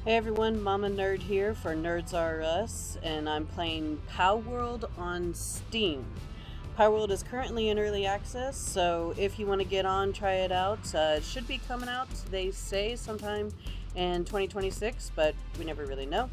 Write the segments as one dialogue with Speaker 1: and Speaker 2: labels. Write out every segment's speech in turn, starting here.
Speaker 1: Hey everyone, Mama Nerd here for NerdsRUs, and I'm playing Palworld on Steam. Palworld is currently in early access, so if you want to get on, try it out. It should be coming out, they say, sometime in 2026, but we never really know.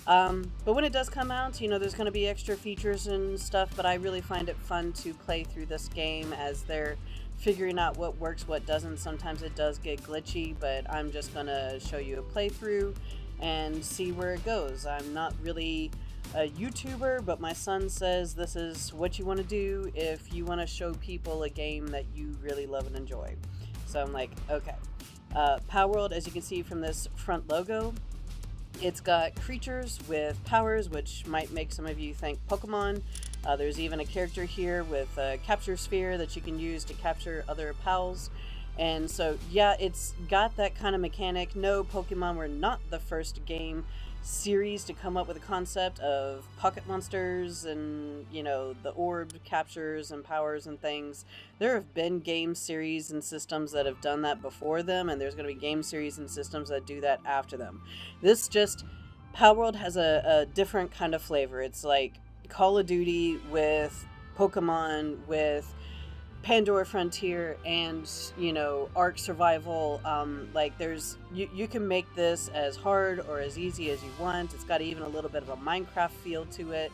Speaker 1: But when it does come out, there's going to be extra features and stuff, but I really find it fun to play through this game as they're figuring out what works, what doesn't. Sometimes it does get glitchy, but I'm just going to show you a playthrough and see where it goes. I'm not really a YouTuber, but my son says this is what you want to do if you want to show people a game that you really love and enjoy. So I'm like, okay. Palworld, as you can see from this front logo, it's got creatures with powers, which might make some of you think Pokemon. There's even a character here with a capture sphere that you can use to capture other pals. And so, yeah, it's got that kind of mechanic. No, Pokemon were not the first game series to come up with a concept of pocket monsters and, the orb captures and powers and things. There have been game series and systems that have done that before them, and there's going to be game series and systems that do that after them. Palworld has a different kind of flavor. It's like Call of Duty with Pokemon, with Pandora Frontier, and Ark Survival. You can make this as hard or as easy as you want. It's got even a little bit of a Minecraft feel to it,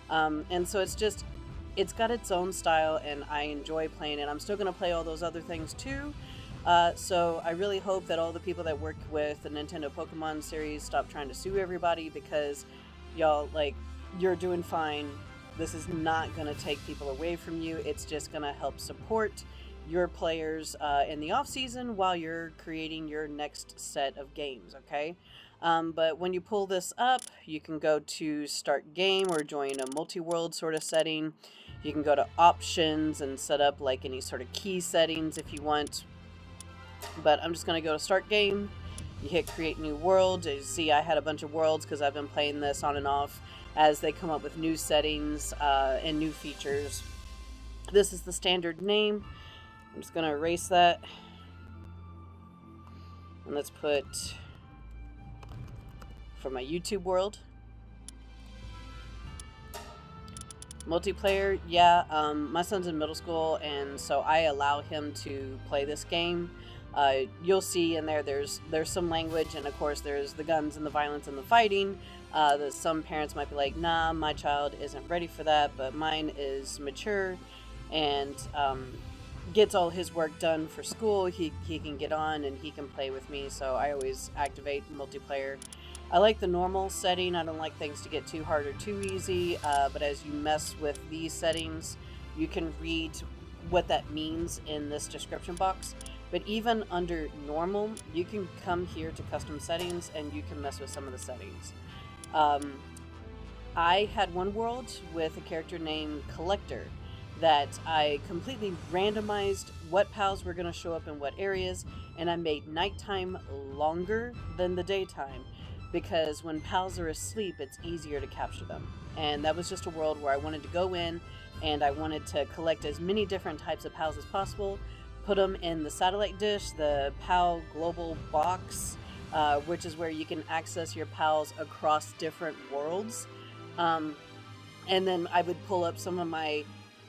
Speaker 1: and so it's got its own style, and I enjoy playing it. I'm still going to play all those other things too. So I really hope that all the people that work with the Nintendo Pokemon series stop trying to sue everybody, because y'all, you're doing fine. This is not going to take people away from you. It's just going to help support your players in the off season while you're creating your next set of games, okay? But when you pull this up, you can go to Start Game or join a multi-world sort of setting. You can go to Options and set up any sort of key settings if you want. But I'm just going to go to Start Game. You hit Create New World. As you see, I had a bunch of worlds because I've been playing this on and off as they come up with new settings and new features. This is the standard name. I'm just going to erase that. And let's put, for my YouTube world, multiplayer. Yeah, my son's in middle school, and so I allow him to play this game. You'll see in there's some language, and of course there's the guns and the violence and the fighting. Some parents might be like, nah, my child isn't ready for that, but mine is mature and gets all his work done for school. He can get on and he can play with me, so I always activate multiplayer. I like the normal setting. I don't like things to get too hard or too easy, but as you mess with these settings, you can read what that means in this description box. But even under normal, you can come here to custom settings and you can mess with some of the settings. I had one world with a character named Collector that I completely randomized what pals were going to show up in what areas, and I made nighttime longer than the daytime because when pals are asleep, it's easier to capture them. And that was just a world where I wanted to go in and I wanted to collect as many different types of pals as possible, put them in the satellite dish, the PAL global box, which is where you can access your pals across different worlds. And then I would pull up some of my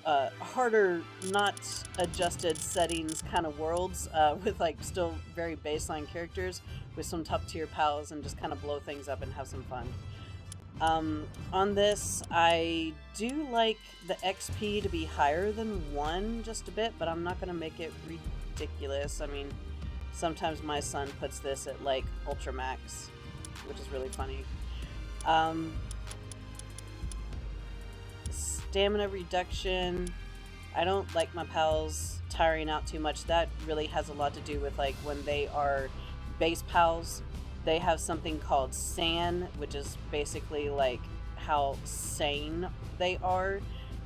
Speaker 1: harder, not adjusted settings kind of worlds with still very baseline characters with some top tier pals, and just kind of blow things up and have some fun. On this, I do like the XP to be higher than 1 just a bit, but I'm not going to make it ridiculous. I mean, sometimes my son puts this at Ultra Max, which is really funny. Stamina reduction. I don't like my pals tiring out too much. That really has a lot to do with when they are base pals. They have something called SAN, which is basically how sane they are,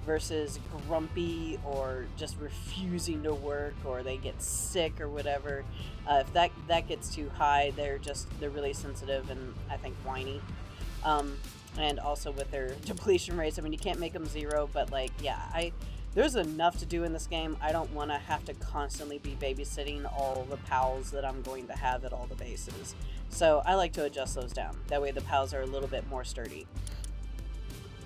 Speaker 1: versus grumpy or just refusing to work, or they get sick or whatever. If that gets too high, they're really sensitive and I think whiny. And also with their depletion rates, I mean, you can't make them 0, but yeah, there's enough to do in this game. I don't want to have to constantly be babysitting all the pals that I'm going to have at all the bases. So I like to adjust those down. That way the pals are a little bit more sturdy.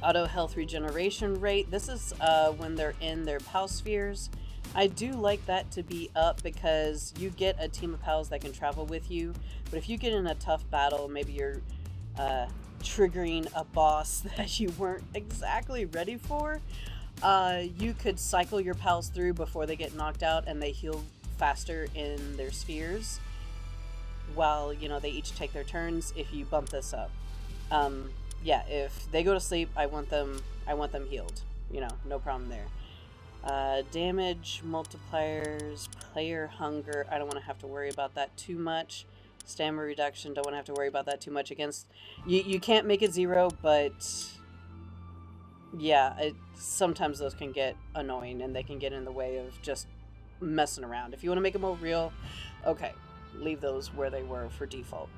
Speaker 1: Auto health regeneration rate. This is when they're in their pal spheres. I do like that to be up because you get a team of pals that can travel with you. But if you get in a tough battle, maybe you're triggering a boss that you weren't exactly ready for, you could cycle your pals through before they get knocked out, and they heal faster in their spheres while, you know, they each take their turns if you bump this up. Yeah, if they go to sleep, I want them healed. You know, no problem there. Damage multipliers, player hunger, I don't want to have to worry about that too much. Stamina reduction, don't want to have to worry about that too much. Against you can't make it 0, but yeah, sometimes those can get annoying and they can get in the way of just messing around. If you want to make them more real, okay, leave those where they were for default.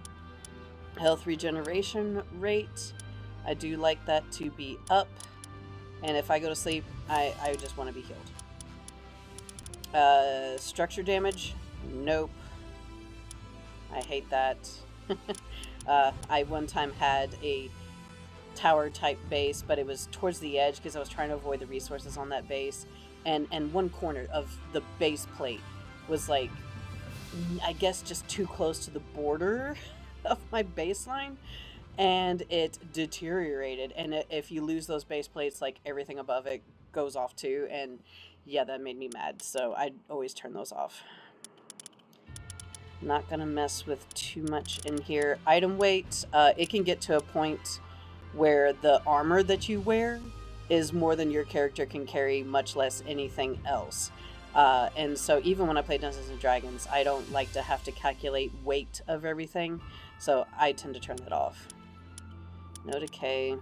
Speaker 1: Health regeneration rate, I do like that to be up. And if I go to sleep, I just want to be healed. Structure damage, nope. I hate that. I one time had a tower type base, but it was towards the edge because I was trying to avoid the resources on that base, and one corner of the base plate was like, I guess, just too close to the border of my baseline, and it deteriorated. And if you lose those base plates, like, everything above it goes off too, and yeah, that made me mad, so I'd always turn those off. Not gonna mess with too much in here. Item weight, it can get to a point where the armor that you wear is more than your character can carry, much less anything else. And so even when I play Dungeons & Dragons, I don't like to have to calculate weight of everything, so I tend to turn that off. No decay.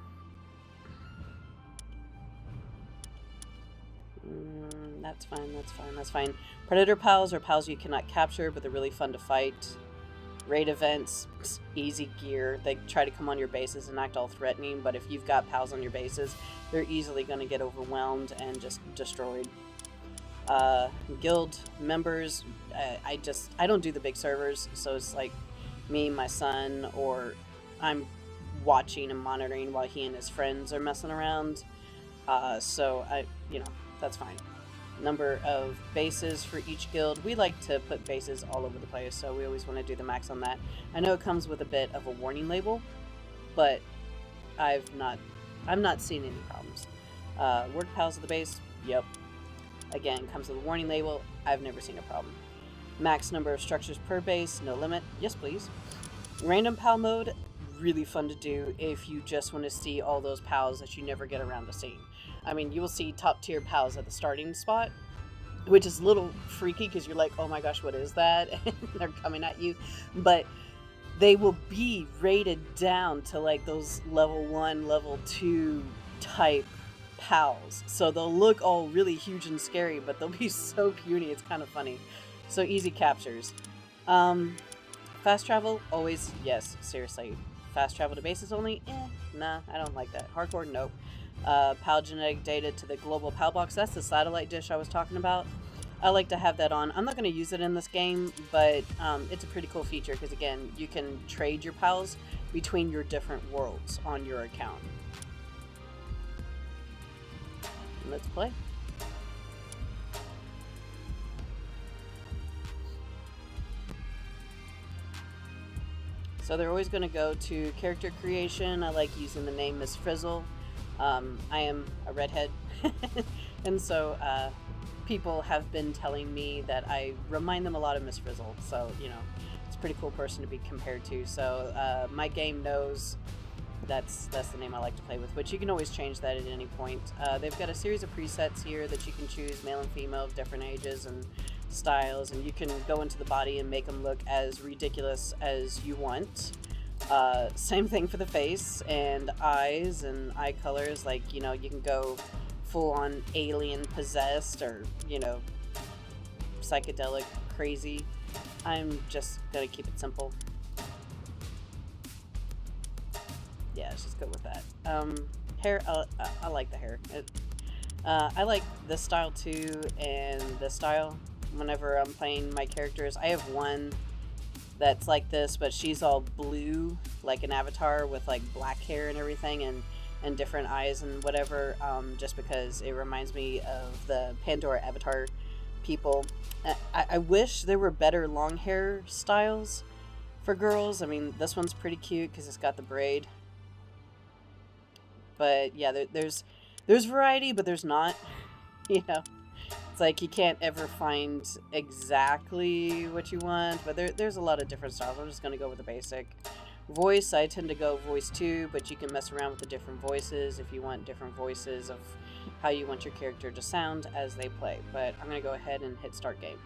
Speaker 1: That's fine, that's fine, that's fine. Predator pals are pals you cannot capture, but they're really fun to fight. Raid events, easy gear. They try to come on your bases and act all threatening, but if you've got pals on your bases, they're easily going to get overwhelmed and just destroyed. Guild members, I don't do the big servers, so it's like me, my son, or I'm watching and monitoring while he and his friends are messing around. So that's fine. Number of bases for each guild. We like to put bases all over the place, so we always want to do the max on that. I know it comes with a bit of a warning label, but I'm not seeing any problems. Work pals at the base, yep. Again, comes with a warning label. I've never seen a problem. Max number of structures per base, no limit. Yes, please. Random pal mode, really fun to do if you just want to see all those pals that you never get around to seeing. I mean, you will see top tier pals at the starting spot, which is a little freaky because you're like, oh my gosh, what is that? And they're coming at you. But they will be rated down to like those level 1, level 2 type pals. So they'll look all really huge and scary, but they'll be so puny. It's kind of funny. So easy captures. Fast travel, always, yes, seriously. Fast travel to bases only? Nah, I don't like that. Hardcore, nope. PAL genetic data to the global PAL box. That's the satellite dish I was talking about. I like to have that on. I'm not going to use it in this game, but it's a pretty cool feature because, again, you can trade your pals between your different worlds on your account. Let's play. So they're always going to go to character creation. I like using the name Miss Frizzle. I am a redhead, and so people have been telling me that I remind them a lot of Miss Frizzle, so, you know, it's a pretty cool person to be compared to. So my game knows that's the name I like to play with, which you can always change that at any point. They've got a series of presets here that you can choose, male and female of different ages and styles, and you can go into the body and make them look as ridiculous as you want. Same thing for the face and eyes and eye colors. Like, you know, you can go full on alien possessed or, you know, psychedelic crazy. I'm just gonna keep it simple. Yeah, let's just go with that. Hair, I like the hair. I like this style too, and this style. Whenever I'm playing my characters, I have one that's like this, but she's all blue, like an avatar with like black hair and everything, and different eyes and whatever. Just because it reminds me of the Pandora Avatar people. I wish there were better long hair styles for girls. I mean, this one's pretty cute because it's got the braid. But yeah, there's variety, but there's not. You know, it's like you can't ever find exactly what you want. But there's a lot of different styles. I'm just gonna go with the basic. Voice, I tend to go voice 2, but you can mess around with the different voices if you want different voices of how you want your character to sound as they play. But I'm gonna go ahead and hit start game.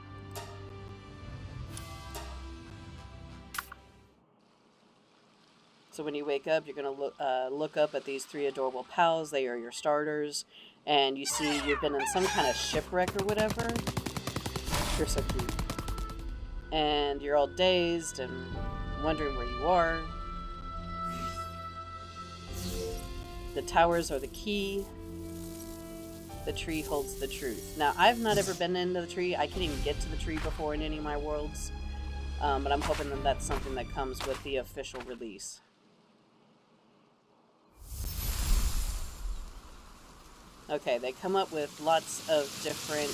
Speaker 1: So when you wake up, you're going to look up at these 3 adorable pals. They are your starters. And you see you've been in some kind of shipwreck or whatever. You're so cute. And you're all dazed and wondering where you are. The towers are the key. The tree holds the truth. Now, I've not ever been into the tree. I can't even get to the tree before in any of my worlds. But I'm hoping that that's something that comes with the official release. Okay, they come up with lots of different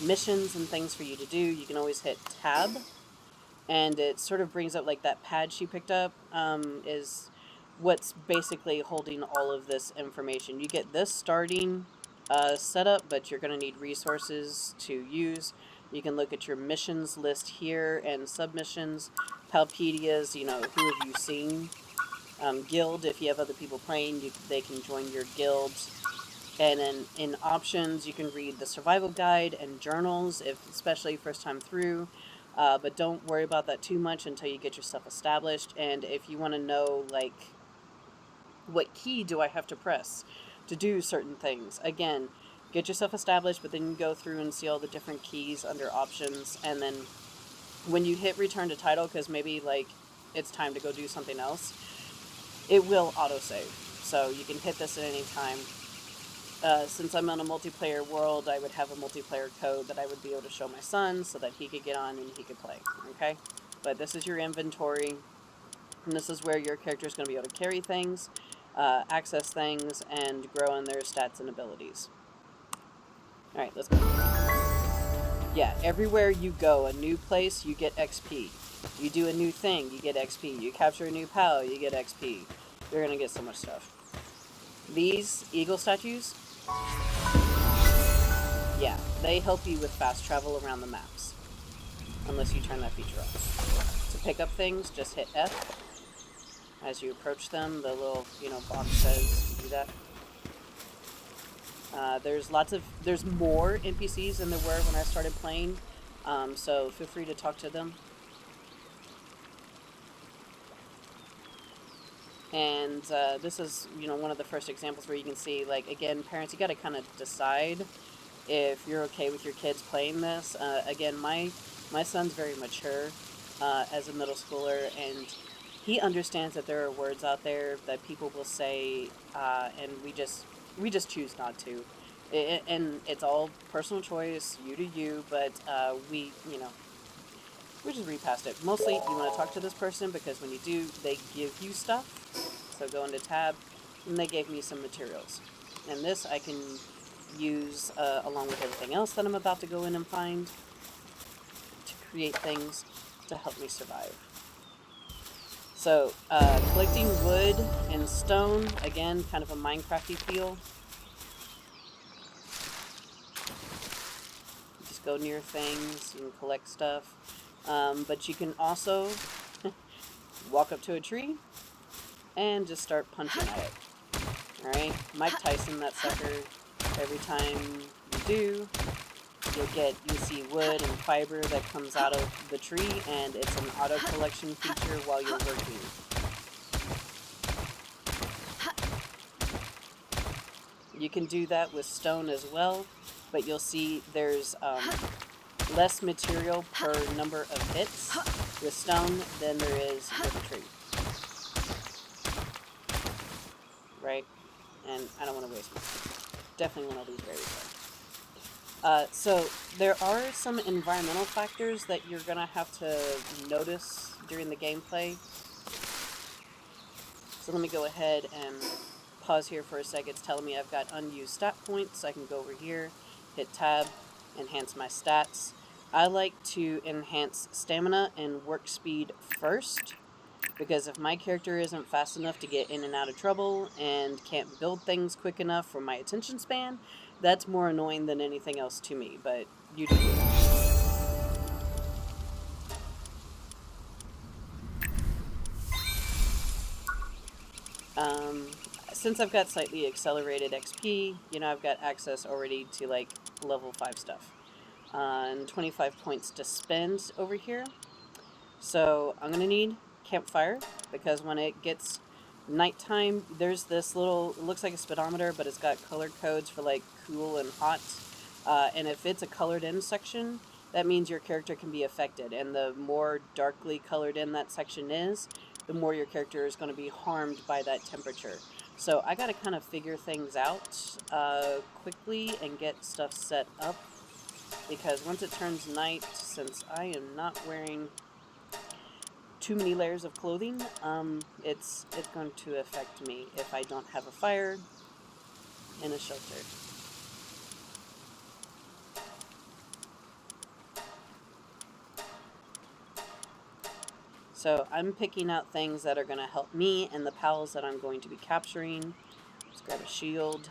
Speaker 1: missions and things for you to do. You can always hit tab, and it sort of brings up like that pad she picked up is what's basically holding all of this information. You get this starting setup, but you're going to need resources to use. You can look at your missions list here and submissions, Palpedias, you know, who have you seen? Guild, if you have other people playing, they can join your guild. And then in options, you can read the survival guide and journals, especially first time through. But don't worry about that too much until you get yourself established. And if you want to know, like, what key do I have to press to do certain things, again, get yourself established, but then you go through and see all the different keys under options. And then when you hit return to title, because maybe, like, it's time to go do something else, it will autosave, so you can hit this at any time. Since I'm on a multiplayer world, I would have a multiplayer code that I would be able to show my son so that he could get on and he could play, okay? But this is your inventory, and this is where your character is going to be able to carry things, access things, and grow in their stats and abilities. Alright, let's go. Yeah, everywhere you go, a new place, you get XP. You do a new thing, you get XP. You capture a new pal, you get XP. You're gonna get so much stuff. These eagle statues, yeah, they help you with fast travel around the maps. Unless you turn that feature off. To pick up things, just hit F. As you approach them, the little, box says do that. There's more NPCs than there were when I started playing, so feel free to talk to them. And this is, one of the first examples where you can see, like, again, parents, you got to kind of decide if you're okay with your kids playing this. Again, my son's very mature as a middle schooler, and he understands that there are words out there that people will say, and we just choose not to. And it's all personal choice, you do you, but we just read past it. Mostly, you want to talk to this person because when you do, they give you stuff. So go into tab, and they gave me some materials. And this I can use along with everything else that I'm about to go in and find to create things to help me survive. So, collecting wood and stone, again, kind of a Minecrafty feel. Just go near things and collect stuff. But you can also walk up to a tree and just start punching at it. Alright? Mike Tyson, that sucker. Every time you do, you'll see wood and fiber that comes out of the tree, and it's an auto collection feature while you're working. You can do that with stone as well, but you'll see there's less material per number of hits with stone than there is with a tree. Right? And I don't want to waste much. definitely one of these berries. So there are some environmental factors that you're gonna have to notice during the gameplay. So let me go ahead and pause here for a sec. It's telling me I've got unused stat points. I can go over here, hit tab, enhance my stats. I like to enhance stamina and work speed first, because if my character isn't fast enough to get in and out of trouble and can't build things quick enough for my attention span, that's more annoying than anything else to me, but you do you. Since I've got slightly accelerated XP, you know, I've got access already to, like, level 5 stuff. And 25 points to spend over here. So I'm gonna need campfire, because when it gets nighttime, there's this little, it looks like a speedometer, but it's got color codes for, like, cool and hot. And if it's a colored in section, that means your character can be affected. And the more darkly colored in that section is, the more your character is going to be harmed by that temperature. So I got to kind of figure things out quickly and get stuff set up, because once it turns night, since I am not wearing too many layers of clothing, it's going to affect me if I don't have a fire and a shelter. So I'm picking out things that are going to help me and the pals that I'm going to be capturing. Let's grab a shield.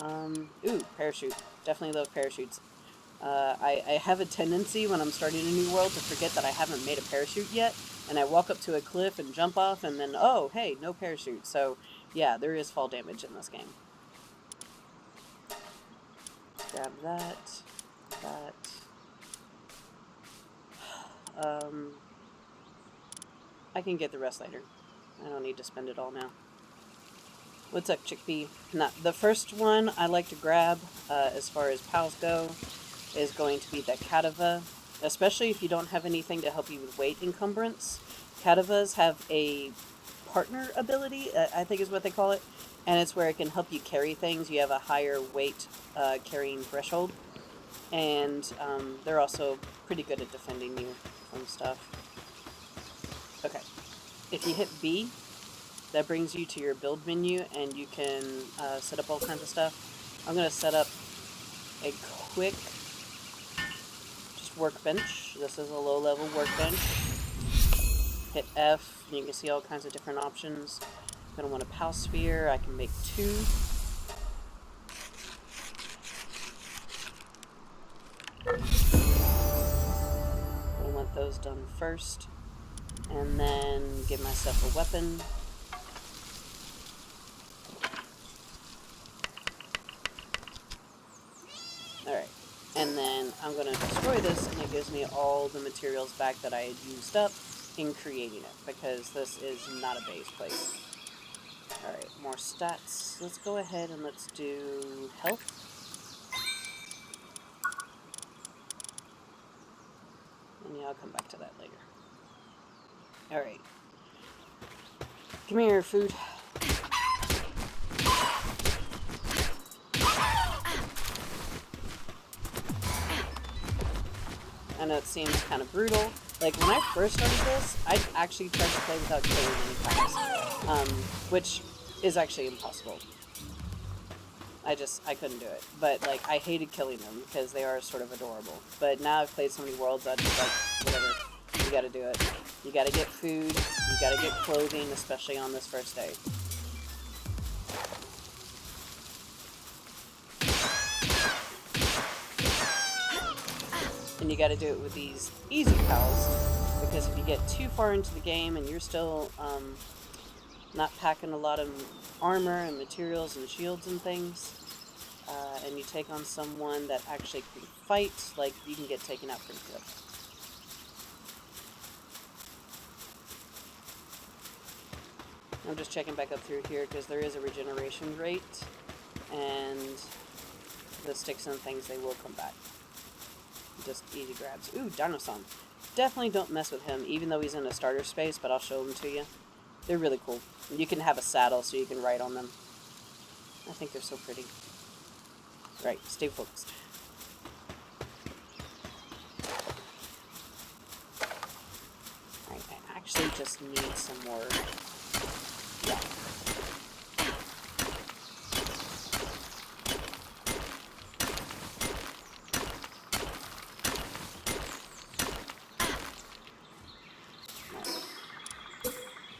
Speaker 1: Ooh, parachute. Definitely love parachutes. I have a tendency when I'm starting a new world to forget that I haven't made a parachute yet, and I walk up to a cliff and jump off, and then, oh, hey, no parachute. So, yeah, there is fall damage in this game. Grab that. That. I can get the rest later. I don't need to spend it all now. What's up, Chickpea? Now, the first one I like to grab, as far as pals go, is going to be the Catava. Especially if you don't have anything to help you with weight encumbrance. Catavas have a partner ability, I think is what they call it, and it's where it can help you carry things. You have a higher weight carrying threshold, and they're also pretty good at defending you from stuff. Okay, if you hit B, that brings you to your build menu, and you can set up all kinds of stuff. I'm going to set up a quick just workbench. This is a low-level workbench. Hit F, and you can see all kinds of different options. I'm going to want a pal sphere. I can make 2. I want those done first, and then give myself a weapon. Alright, and then I'm going to destroy this, and it gives me all the materials back that I had used up in creating it, because this is not a base place. Alright, more stats. Let's go ahead and let's do health. And yeah, I'll come back to that later. Alright. Come here, food. I know it seems kind of brutal. Like, when I first started this, I actually tried to play without killing any pals, which is actually impossible. I couldn't do it. But, like, I hated killing them because they are sort of adorable. But now I've played so many worlds, I'm just like, whatever, you gotta do it. You gotta get food, you gotta get clothing, especially on this first day. And you gotta do it with these easy pals, because if you get too far into the game and you're still not packing a lot of armor and materials and shields and things, and you take on someone that actually can fight, like, you can get taken out pretty quick. I'm just checking back up through here because there is a regeneration rate, and the sticks and things, they will come back. Just easy grabs. Ooh, Dinosaur. Definitely don't mess with him, even though he's in a starter space, but I'll show them to you. They're really cool. You can have a saddle so you can ride on them. I think they're so pretty. Right, stay focused. Alright, I actually just need some more. Yeah. Right.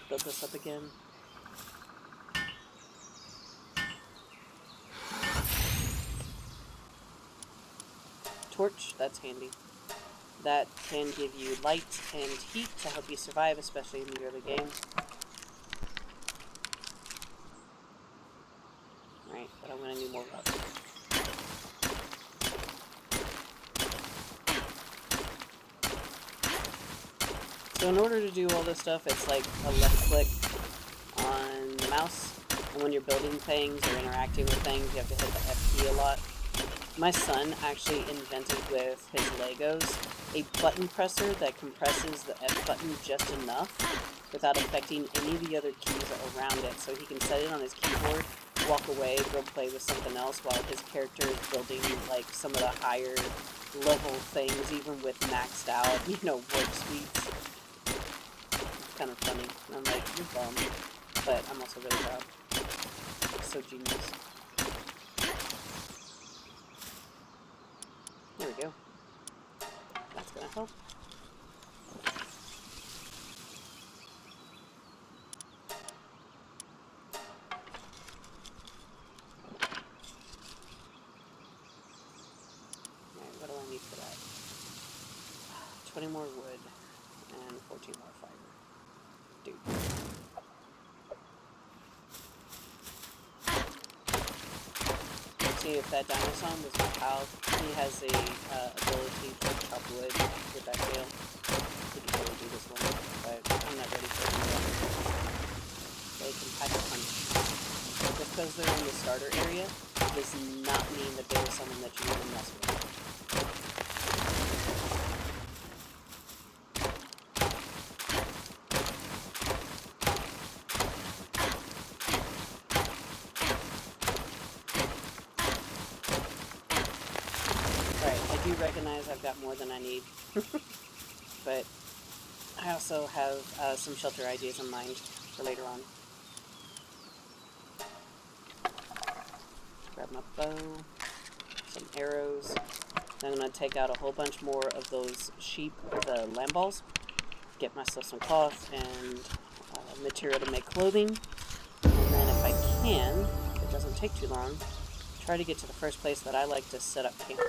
Speaker 1: Build this up again. Torch, that's handy. That can give you light and heat to help you survive, especially in the early game. Right, but I'm gonna need more rubber. So in order to do all this stuff, it's like a left click on the mouse. And when you're building things or interacting with things, you have to hit the F key a lot. My son actually invented with his Legos a button presser that compresses the F button just enough without affecting any of the other keys around it. So he can set it on his keyboard, walk away, go play with something else while his character is building like some of the higher level things, even with maxed out, work speeds. It's kind of funny. And I'm like, you're bum. But I'm also really proud. It's so genius. There we go. That's gonna help. Alright, what do I need for that? 20 more wood and 14 more fiber. Dude. See if that dinosaur was my pal. He has a ability to chop wood with that tail. He can really do this one, but I'm not ready for it yet. They can pack a punch. Just because they're in the starter area does not mean that they're someone that you want to mess with. Recognize I've got more than I need, but I also have some shelter ideas in mind for later on. Grab my bow, some arrows. Then I'm going to take out a whole bunch more of those sheep, the lamb balls, get myself some cloth and material to make clothing, and then if I can, if it doesn't take too long, try to get to the first place that I like to set up camp.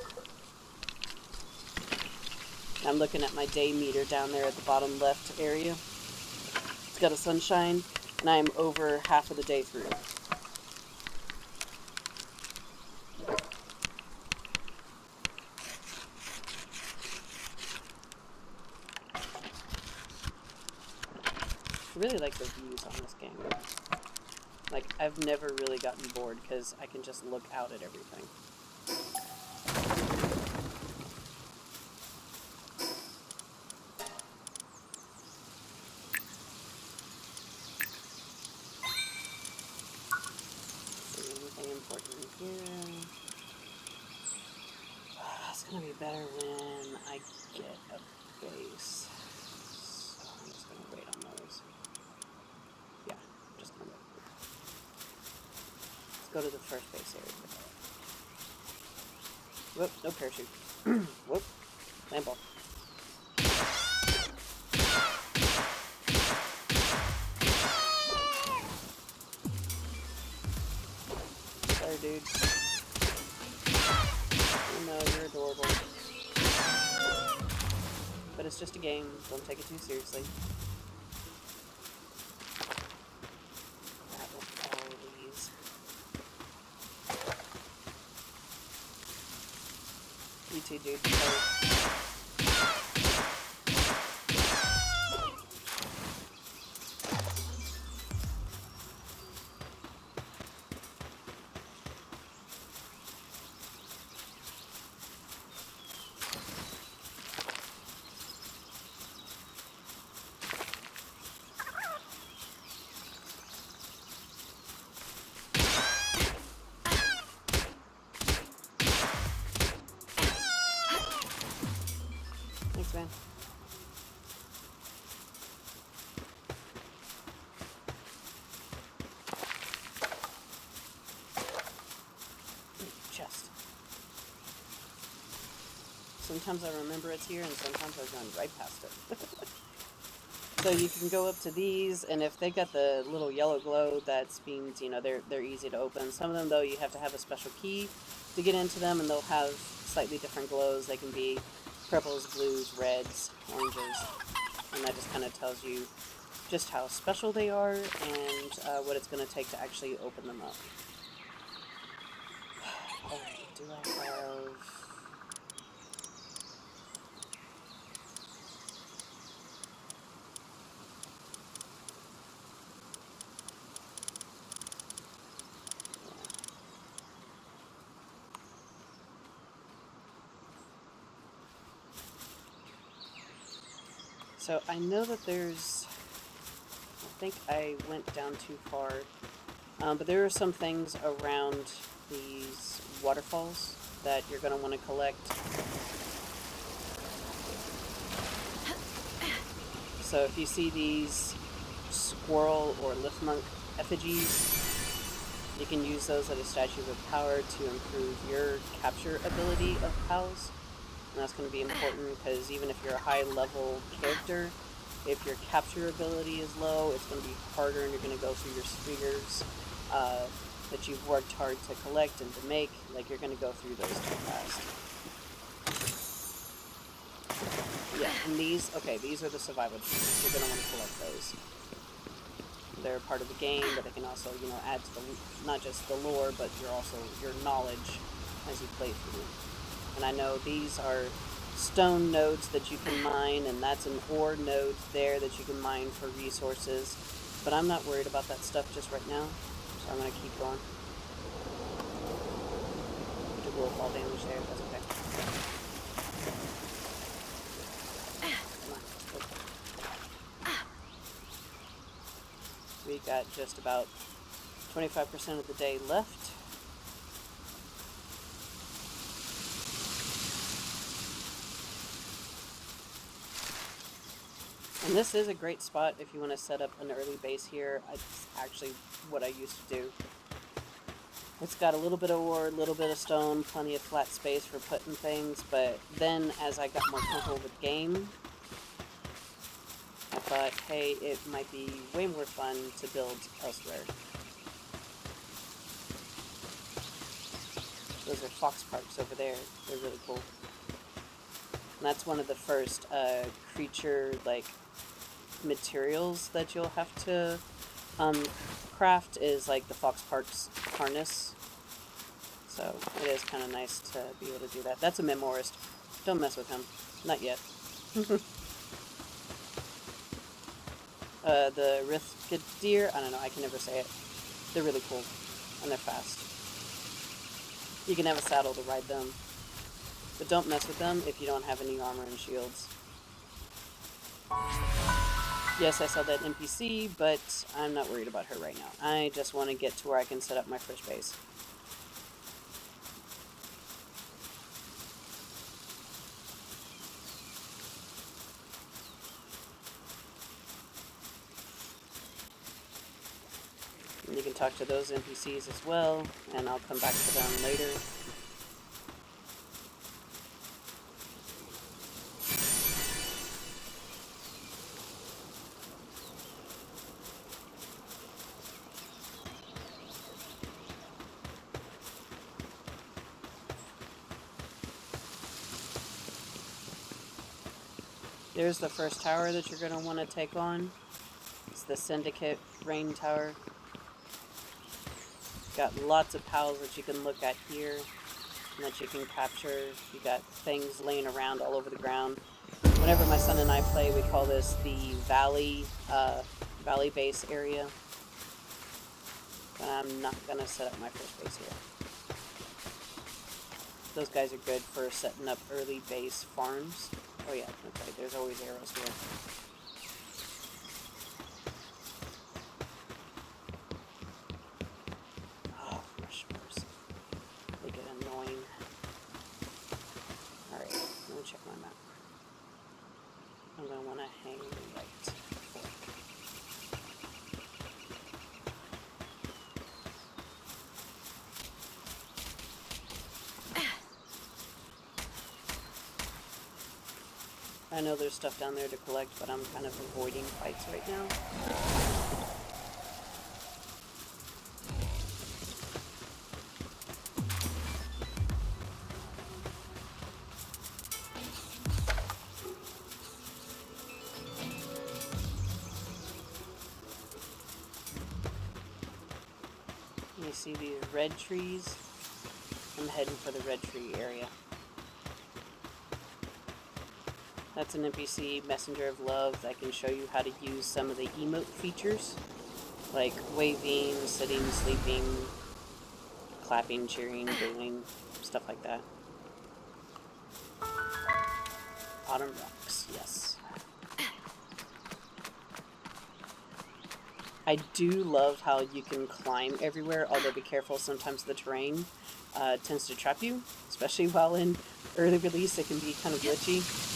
Speaker 1: I'm looking at my day meter down there at the bottom left area. It's got a sunshine, and I'm over half of the day through. I really like the views on this game. Like, I've never really gotten bored because I can just look out at everything. It's gonna be better when I get a base. So I'm just gonna wait on those. Yeah, I'm just gonna wait. Let's go to the first base area. Whoop, no parachute. Whoop, land ball. Sorry, dude. No, you're adorable. But it's just a game. Don't take it too seriously. That will all these. You too, dude. Sometimes I remember it's here, and sometimes I've gone right past it. So you can go up to these, and if they got the little yellow glow, that means, you know, they're easy to open. Some of them, though, you have to have a special key to get into them, and they'll have slightly different glows. They can be purples, blues, reds, oranges, and that just kind of tells you just how special they are and what it's going to take to actually open them up. Alright, do I have... So I know that there's... I think I went down too far. But there are some things around these waterfalls that you're going to want to collect. So if you see these squirrel or lift monk effigies, you can use those at a statue of power to improve your capture ability of pals. And that's going to be important because even if you're a high level character, if your capture ability is low, it's going to be harder and you're going to go through your spheres that you've worked hard to collect and to make. Like, you're going to go through those too fast. Yeah, and these, okay, these are the survival trees. You're going to want to collect those. They're part of the game, but they can also, you know, add to the, not just the lore, but your knowledge as you play through. And I know these are stone nodes that you can mine, and that's an ore node there that you can mine for resources. But I'm not worried about that stuff just right now, so I'm going to keep going. Took a little fall damage there, that's okay. Come on. We got just about 25% of the day left. And this is a great spot if you want to set up an early base here. It's actually what I used to do. It's got a little bit of ore, a little bit of stone, plenty of flat space for putting things, but then as I got more comfortable with the game, I thought, hey, it might be way more fun to build elsewhere. Those are fox parks over there. They're really cool. And that's one of the first creature, like, materials that you'll have to craft is like the fox park's harness. So it is kind of nice to be able to do that. That's a memorist. Don't mess with him. Not yet. The Rithgadir, I don't know, I can never say it. They're really cool. And they're fast. You can have a saddle to ride them. But don't mess with them if you don't have any armor and shields. Yes, I saw that NPC, but I'm not worried about her right now. I just want to get to where I can set up my first base. And you can talk to those NPCs as well, and I'll come back to them later. There's the first tower that you're going to want to take on. It's the Syndicate Rain Tower. Got lots of pals that you can look at here and that you can capture. You got things laying around all over the ground. Whenever my son and I play, we call this the valley base area. But I'm not going to set up my first base here. Those guys are good for setting up early base farms. Oh yeah, that's right, there's always arrows here. Oh, mushrooms. They get annoying. Alright, let me check my map. I'm going to want to hang right. I know there's stuff down there to collect, but I'm kind of avoiding fights right now. You see these red trees? I'm heading for the red tree area. That's an NPC, Messenger of Love, that can show you how to use some of the emote features, like waving, sitting, sleeping, clapping, cheering, booing, stuff like that. Autumn rocks, yes. I do love how you can climb everywhere, although be careful, sometimes the terrain tends to trap you, especially while in early release. It can be kind of glitchy.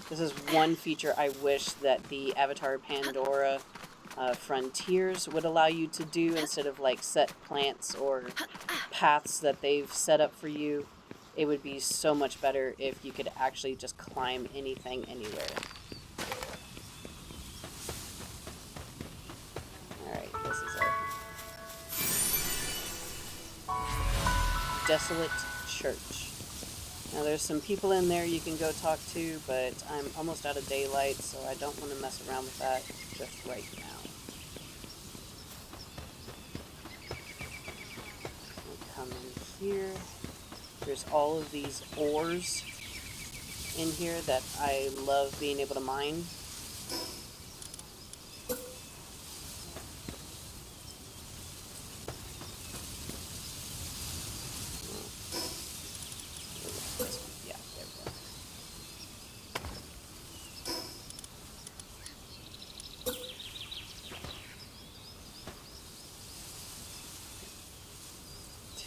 Speaker 1: This is one feature I wish that the Avatar Pandora Frontiers would allow you to do, instead of like set plants or paths that they've set up for you. It would be so much better if you could actually just climb anything, anywhere. Alright, this is a desolate church. Now there's some people in there you can go talk to, but I'm almost out of daylight, so I don't want to mess around with that just right now. I'll come in here. There's all of these ores in here that I love being able to mine. Yeah, there we go.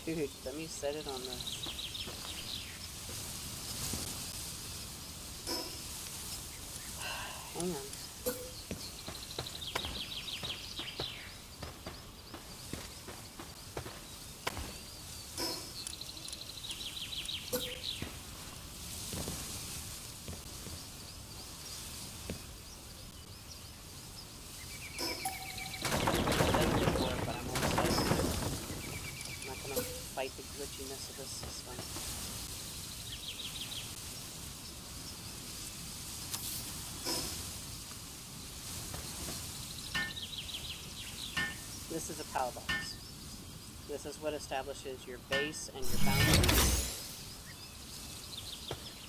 Speaker 1: Dude, let me set it on this. Hang on. Fight the glitchiness of this system. This is a PAL box. This is what establishes your base and your boundaries.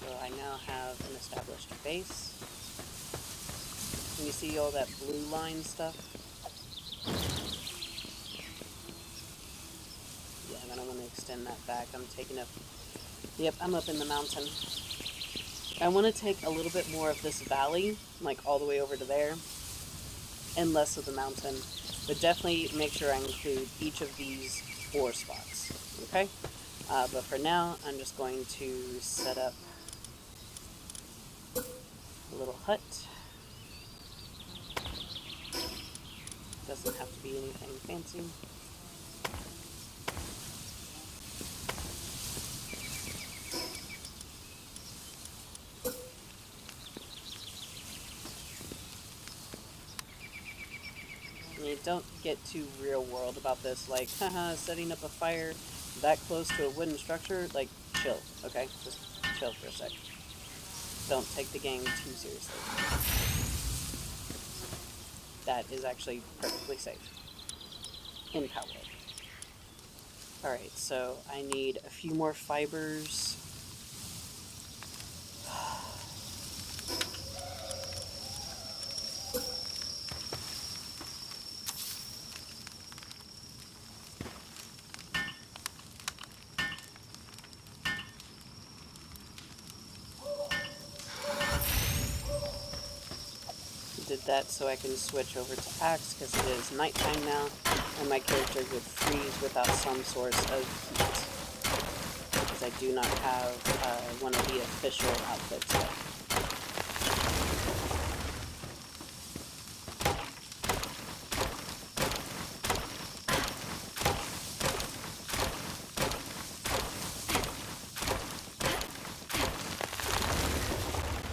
Speaker 1: So I now have an established base. Can you see all that blue line stuff? Yeah, I'm gonna want to extend that back. I'm taking up... Yep, I'm up in the mountain. I want to take a little bit more of this valley, like all the way over to there, and less of the mountain. But definitely make sure I include each of these ore spots, okay? But for now, I'm just going to set up a little hut. Doesn't have to be anything fancy. Don't get too real world about this, like, haha, setting up a fire that close to a wooden structure. Like, chill, okay? Just chill for a sec. Don't take the game too seriously. That is actually perfectly safe in Palworld. Alright, so I need a few more fibers. Did that so I can switch over to axe, because it is nighttime now, and my character would freeze without some source of heat, because I do not have one of the official outfits yet.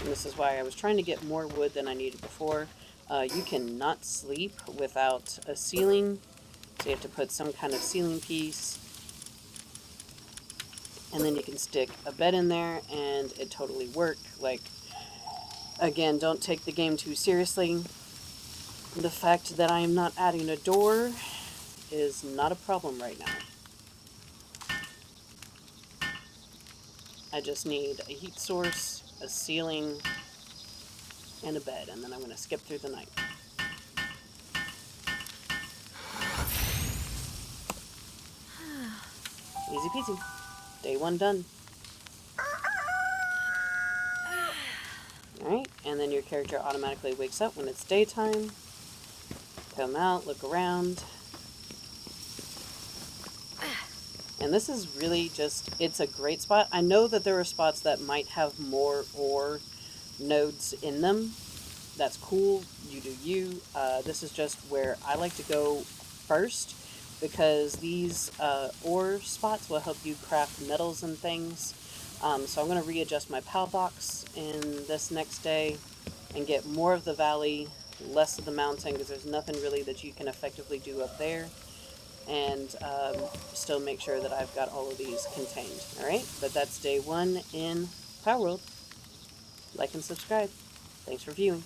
Speaker 1: And this is why I was trying to get more wood than I needed before. You cannot sleep without a ceiling, so you have to put some kind of ceiling piece, and then you can stick a bed in there and it totally worked. Like, again, don't take the game too seriously. The fact that I am not adding a door is not a problem right now. I just need a heat source, a ceiling, and a bed, and then I'm going to skip through the night. Easy peasy. Day 1 done. Alright, and then your character automatically wakes up when it's daytime. Come out, look around. And this is really just, it's a great spot. I know that there are spots that might have more ore nodes in them. That's cool, you do you. This is just where I like to go first, because these ore spots will help you craft metals and things. So I'm going to readjust my PAL box in this next day and get more of the valley, less of the mountain, because there's nothing really that you can effectively do up there. And still make sure that I've got all of these contained. Alright, but that's day 1 in Palworld. Like and subscribe. Thanks for viewing.